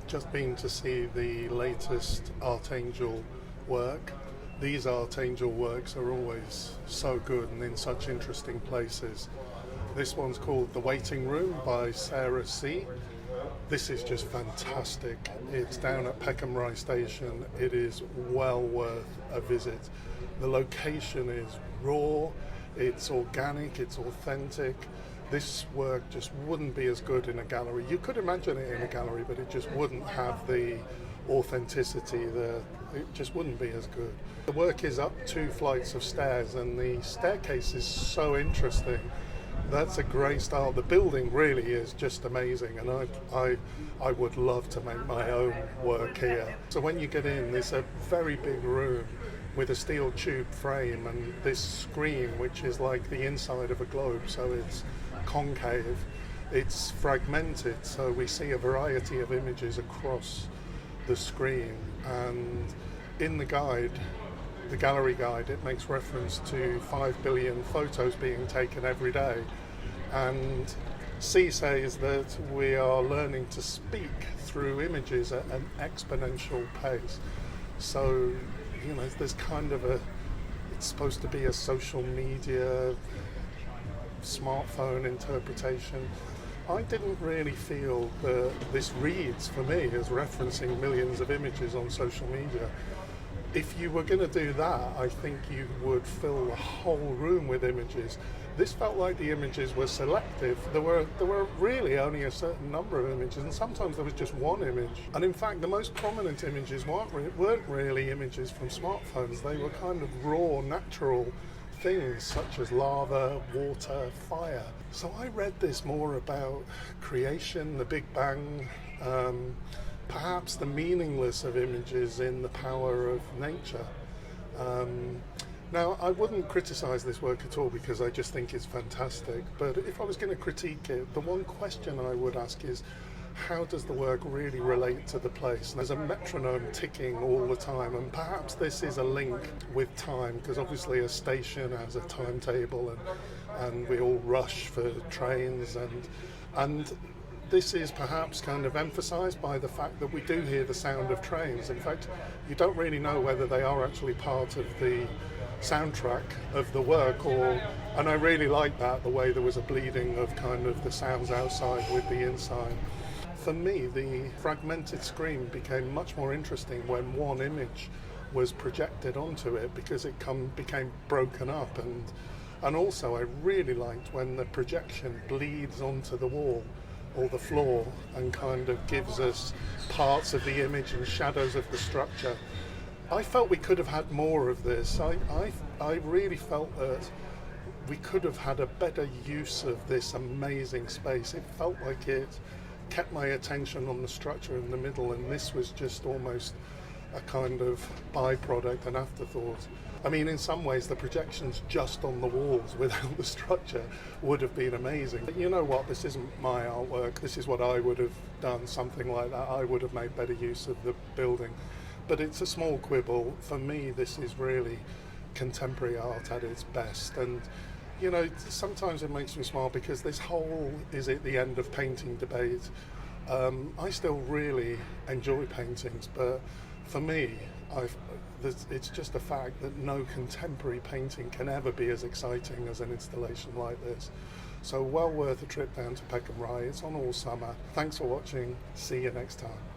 just been to see the latest Archangel work. These Archangel works are always so good and in such interesting places. This one's called The Waiting Room by Sarah C. This is just fantastic. It's down at Peckham Rye Station. It is well worth a visit. The location is raw, it's organic, it's authentic. This work just wouldn't be as good in a gallery. You could imagine it in a gallery, but it just wouldn't have the authenticity. It just wouldn't be as good. The work is up 2 flights of stairs, and the staircase is so interesting. That's a great style. The building really is just amazing, and I would love to make my own work here. So when you get in, there's a very big room with a steel tube frame and this screen, which is like the inside of a globe, so it's concave. It's fragmented, so we see a variety of images across the screen. And in the guide, the gallery guide, it makes reference to 5 billion photos being taken every day. And C says that we are learning to speak through images at an exponential pace. So, there's kind of it's supposed to be a social media, smartphone interpretation. I didn't really feel that this reads for me as referencing millions of images on social media. If you were going to do that, I think you would fill the whole room with images. This felt like the images were selective. There were really only a certain number of images, and sometimes there was just one image. And in fact, the most prominent images weren't really images from smartphones. They were kind of raw, natural things such as lava, water, fire. So I read this more about creation, the Big Bang, perhaps the meaningless of images in the power of nature. Now, I wouldn't criticise this work at all because I just think it's fantastic, but if I was going to critique it, the one question I would ask is, how does the work really relate to the place? There's a metronome ticking all the time, and perhaps this is a link with time, because obviously a station has a timetable and we all rush for trains, and this is perhaps kind of emphasised by the fact that we do hear the sound of trains. In fact, you don't really know whether they are actually part of the soundtrack of the work, and I really like that, the way there was a bleeding of kind of the sounds outside with the inside. For me, the fragmented screen became much more interesting when one image was projected onto it, because it became broken up, and also I really liked when the projection bleeds onto the wall or the floor and kind of gives us parts of the image and shadows of the structure. I felt we could have had more of this. I really felt that we could have had a better use of this amazing space. It felt like it kept my attention on the structure in the middle, and this was just almost a kind of byproduct, an afterthought. I mean, in some ways, the projections just on the walls without the structure would have been amazing. But you know what? This isn't my artwork. This is what I would have done, something like that. I would have made better use of the building. But it's a small quibble. For me, this is really contemporary art at its best. And, sometimes it makes me smile because this whole is it the end of painting debate. I still really enjoy paintings, but for me, it's just a fact that no contemporary painting can ever be as exciting as an installation like this. So well worth a trip down to Peckham Rye. It's on all summer. Thanks for watching. See you next time.